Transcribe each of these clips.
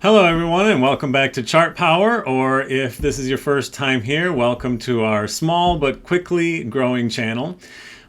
Hello everyone and welcome back to Chart Power, or if this is your first time here, welcome to our small but quickly growing channel.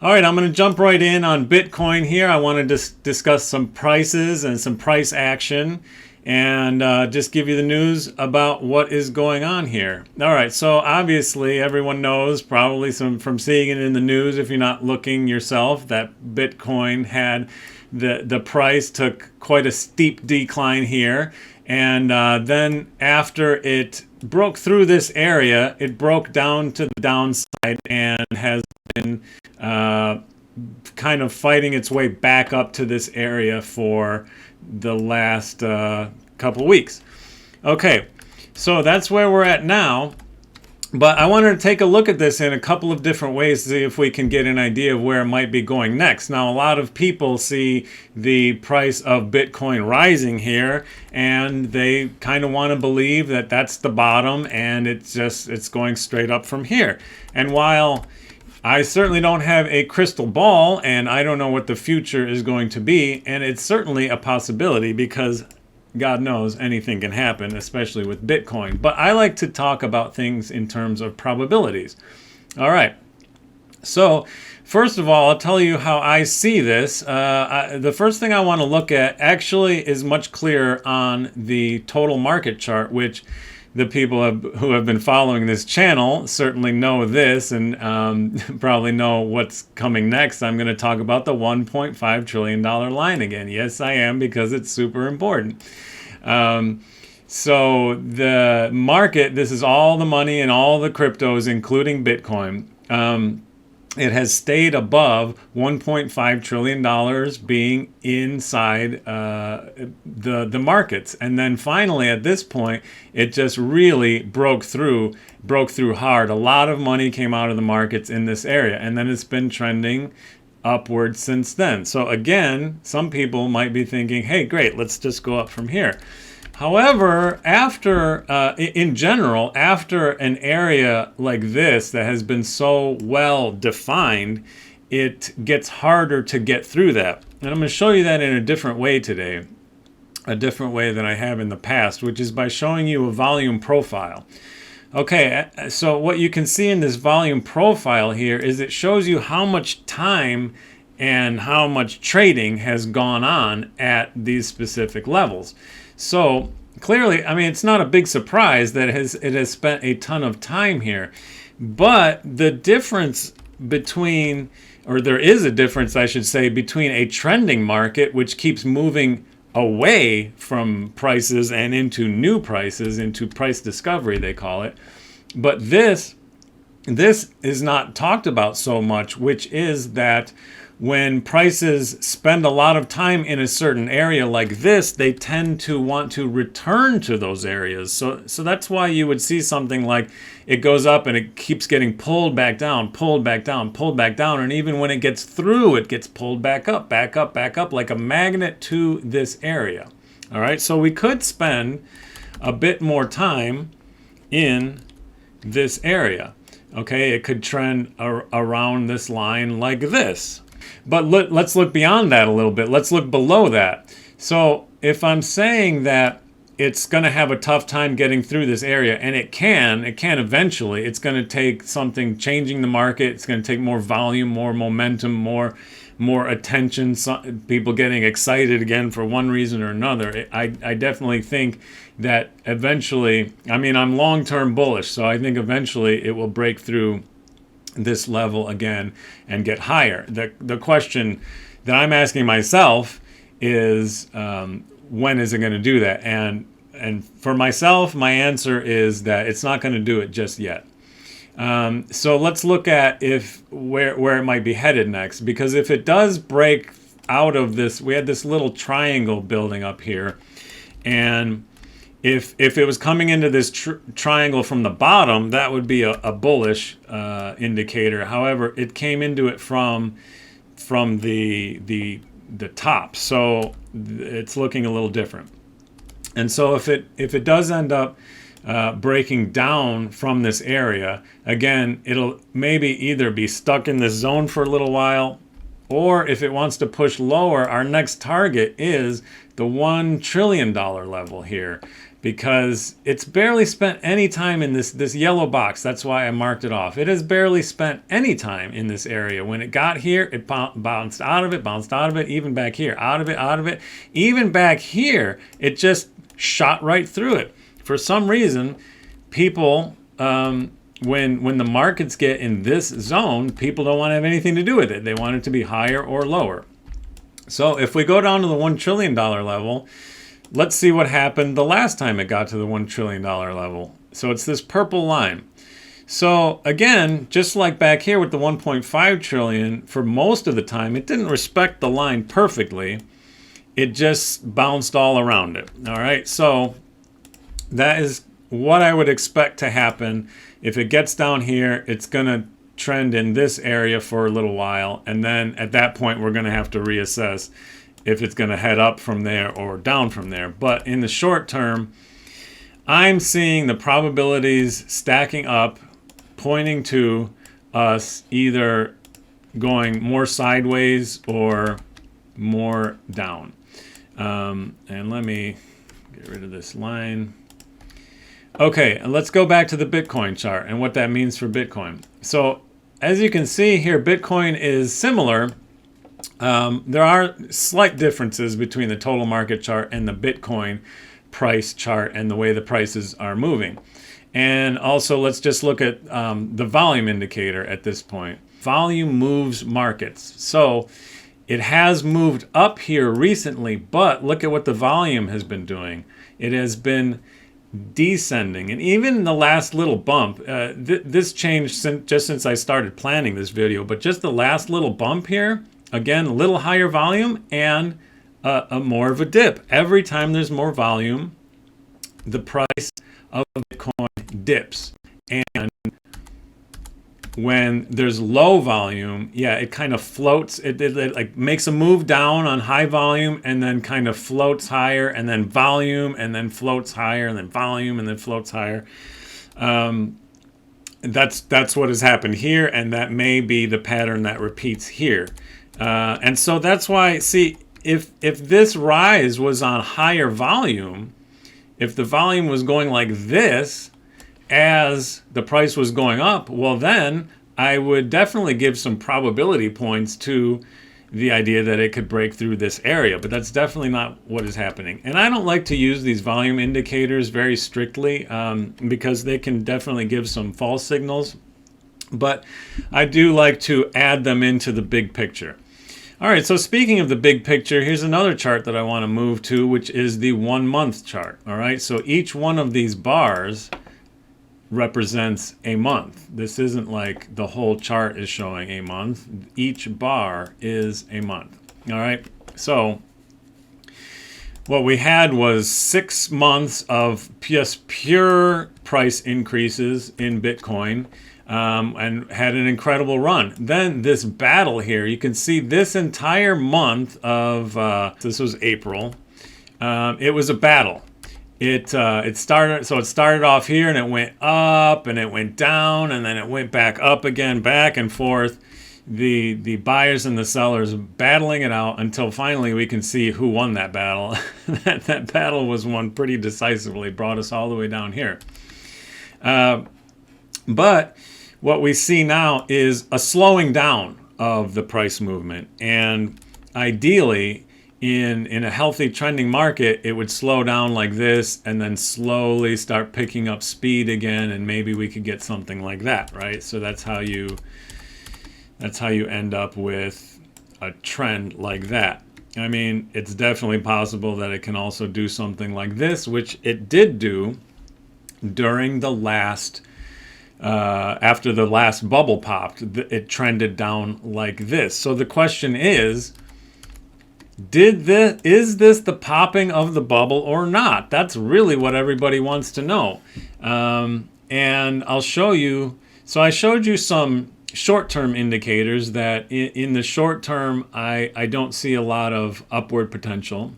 Alright, I'm going to jump right in on Bitcoin here. I want to discuss some prices and some price action and just give you the news about what is going on here. Alright, so obviously everyone knows, probably from seeing it in the news if you're not looking yourself, that Bitcoin had the price took quite a steep decline here. And then after it broke through this area, it broke down to the downside and has been kind of fighting its way back up to this area for the last couple weeks. Okay, so that's where we're at now. But I wanted to take a look at this in a couple of different ways to see if we can get an idea of where it might be going next. Now, a lot of people see the price of Bitcoin rising here, and they kind of want to believe that that's the bottom, and it's going straight up from here. And while I certainly don't have a crystal ball, and I don't know what the future is going to be, and it's certainly a possibility because God knows anything can happen, especially with Bitcoin. But I like to talk about things in terms of probabilities. All right. So first of all, I'll tell you how I see this. The first thing I want to look at actually is much clearer on the total market chart, which the people who have been following this channel certainly know this and probably know what's coming next. I'm going to talk about the $1.5 trillion line again. Yes, I am, because it's super important. So the market, this is all the money and all the cryptos, including Bitcoin. It has stayed above $1.5 trillion being inside the markets. And then finally, at this point, it just really broke through hard. A lot of money came out of the markets in this area. And then it's been trending upwards since then. So again, some people might be thinking, hey, great, let's just go up from here. However, in general, after an area like this that has been so well defined, it gets harder to get through that. And I'm going to show you that in a different way today, a different way than I have in the past, which is by showing you a volume profile. Okay, so what you can see in this volume profile here is it shows you how much time and how much trading has gone on at these specific levels. So clearly, I mean, it's not a big surprise that it has spent a ton of time here. But the difference between, or there is a difference, I should say, between a trending market, which keeps moving away from prices and into new prices, into price discovery, they call it. But this is not talked about so much, which is that when prices spend a lot of time in a certain area like this, they tend to want to return to those areas. So that's why you would see something like it goes up and it keeps getting pulled back down, pulled back down, pulled back down. And even when it gets through, it gets pulled back up, back up, back up, like a magnet to this area. All right, so we could spend a bit more time in this area. Okay, it could trend around this line like this. But let's look beyond that a little bit. Let's look below that. So if I'm saying that it's going to have a tough time getting through this area, and it can eventually. It's going to take something changing the market. It's going to take more volume, more momentum, more attention, people getting excited again for one reason or another. I definitely think that eventually, I mean, I'm long-term bullish, so I think eventually it will break through this level again and get higher. The question that I'm asking myself is, when is it going to do that? And for myself, my answer is that it's not going to do it just yet. So let's look at where it might be headed next, because if it does break out of this, we had this little triangle building up here, and if it was coming into this triangle from the bottom, that would be a bullish indicator. However, it came into it from the top, so it's looking a little different. And so if it does end up breaking down from this area, again, it'll maybe either be stuck in this zone for a little while, Or if it wants to push lower, our next target is the $1 trillion level here, because it's barely spent any time in this yellow box. That's why I marked it off. It has barely spent any time in this area. When it got here, it bounced out of it, even back here, out of it. Even back here, it just shot right through it. For some reason, people, when the markets get in this zone, people don't want to have anything to do with it. They want it to be higher or lower. So if we go down to the $1 trillion level, let's see what happened the last time it got to the $1 trillion level. So it's this purple line. So again, just like back here with the 1.5 trillion, for most of the time, it didn't respect the line perfectly. It just bounced all around it. All right, so that is what I would expect to happen. If it gets down here, it's going to trend in this area for a little while, and then at that point we're going to have to reassess if it's going to head up from there or down from there. But in the short term, I'm seeing the probabilities stacking up, pointing to us either going more sideways or more down. And let me get rid of this line. Okay, let's go back to the Bitcoin chart and what that means for Bitcoin. So as you can see here, Bitcoin is similar. There are slight differences between the total market chart and the Bitcoin price chart and the way the prices are moving. And also, let's just look at the volume indicator at this point. Volume moves markets. So it has moved up here recently, but look at what the volume has been doing. It has been descending, and even the last little bump, this changed just since I started planning this video, but just the last little bump here, again, a little higher volume and a more of a dip. Every time there's more volume, the price of Bitcoin dips. And when there's low volume, yeah, it kind of floats. It like makes a move down on high volume and then kind of floats higher, and then volume, and then floats higher, and then volume, and then floats higher. That's what has happened here, and that may be the pattern that repeats here. And so that's why, see, if this rise was on higher volume, if the volume was going like this as the price was going up, well then I would definitely give some probability points to the idea that it could break through this area, but that's definitely not what is happening. And I don't like to use these volume indicators very strictly because they can definitely give some false signals, but I do like to add them into the big picture. All right, so speaking of the big picture, here's another chart that I want to move to, which is the 1 month chart. All right, so each one of these bars represents a month. This isn't like the whole chart is showing a month. Each bar is a month. All right, so what we had was 6 months of just pure price increases in Bitcoin, and had an incredible run. Then this battle here, you can see this entire month of, this was April, it was a battle. It started off here, and it went up, and it went down, and then it went back up again, back and forth. The buyers and the sellers battling it out until finally we can see who won that battle. that battle was won pretty decisively, brought us all the way down here. But what we see now is a slowing down of the price movement, and ideally, in a healthy trending market, it would slow down like this and then slowly start picking up speed again, and maybe we could get something like that, right? So that's how you end up with a trend like that. I mean, it's definitely possible that it can also do something like this, which it did do during the last after the last bubble popped. It trended down like this. So the question is this the popping of the bubble or not? That's really what everybody wants to know. And I'll show you. So I showed you some short-term indicators that in the short term, I don't see a lot of upward potential.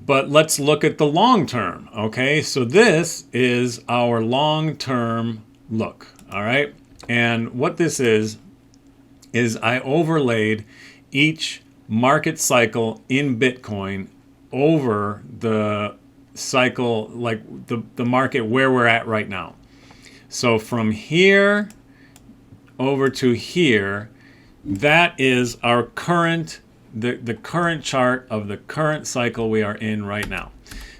But let's look at the long term. Okay, so this is our long-term look. All right, and what this is is I overlaid each market cycle in Bitcoin over the cycle, like the market where we're at right now. So from here over to here, that is our current, the current chart of the current cycle we are in right now.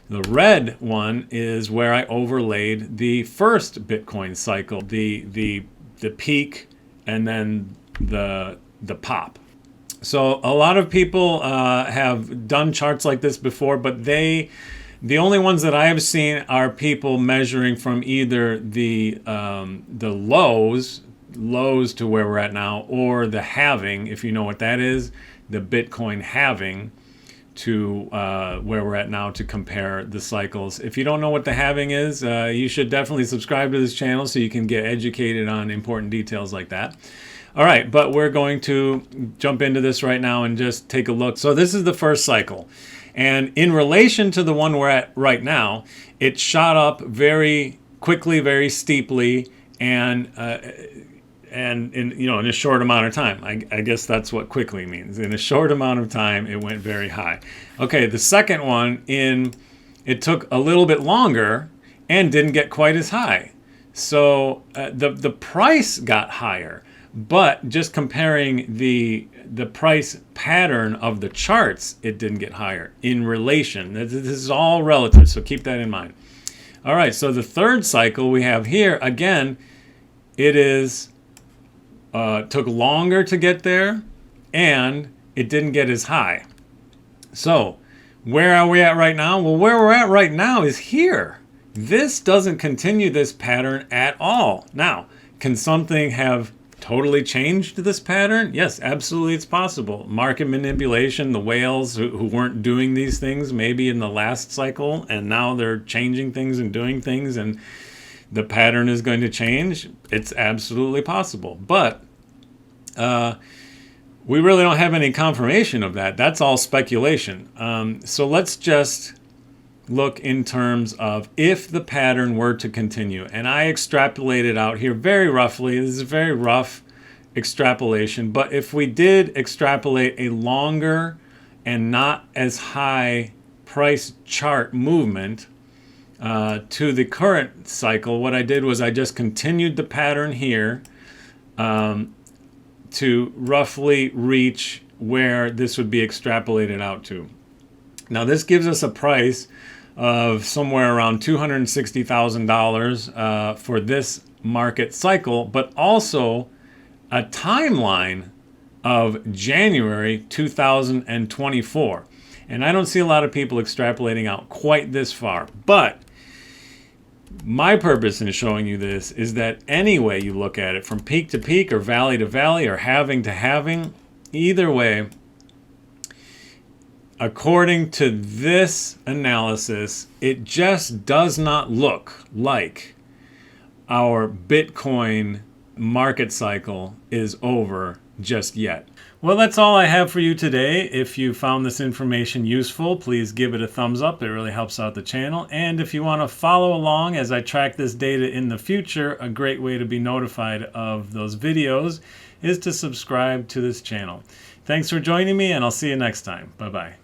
The red one is where I overlaid the first Bitcoin cycle, the peak and then the pop. So a lot of people have done charts like this before, but the only ones that I have seen are people measuring from either the lows to where we're at now, or the halving, if you know what that is, the Bitcoin halving, to where we're at now, to compare the cycles. If you don't know what the halving is, you should definitely subscribe to this channel so you can get educated on important details like that. All right, but we're going to jump into this right now and just take a look. So this is the first cycle. And in relation to the one we're at right now, it shot up very quickly, very steeply, and in a short amount of time. I guess that's what quickly means. In a short amount of time, it went very high. Okay, the second one, it took a little bit longer and didn't get quite as high. So the price got higher, but just comparing the price pattern of the charts, it didn't get higher in relation. This is all relative, so keep that in mind. All right, so the third cycle we have here, again, it is took longer to get there, and it didn't get as high. So where are we at right now? Well, where we're at right now is here. This doesn't continue this pattern at all. Now, can something have totally changed this pattern? Yes, absolutely, it's possible. Market manipulation, the whales who weren't doing these things maybe in the last cycle, and now they're changing things and doing things, and the pattern is going to change. It's absolutely possible. But we really don't have any confirmation of that. That's all speculation. So let's just look in terms of if the pattern were to continue. And I extrapolated out here very roughly. This is a very rough extrapolation. But if we did extrapolate a longer and not as high price chart movement to the current cycle, what I did was I just continued the pattern here to roughly reach where this would be extrapolated out to. Now this gives us a price of somewhere around $260,000 for this market cycle, but also a timeline of January 2024. And I don't see a lot of people extrapolating out quite this far, but my purpose in showing you this is that any way you look at it, from peak to peak or valley to valley or halving to halving, either way, according to this analysis, it just does not look like our Bitcoin market cycle is over just yet. Well, that's all I have for you today. If you found this information useful, please give it a thumbs up. It really helps out the channel. And if you want to follow along as I track this data in the future, a great way to be notified of those videos is to subscribe to this channel. Thanks for joining me, and I'll see you next time. Bye-bye.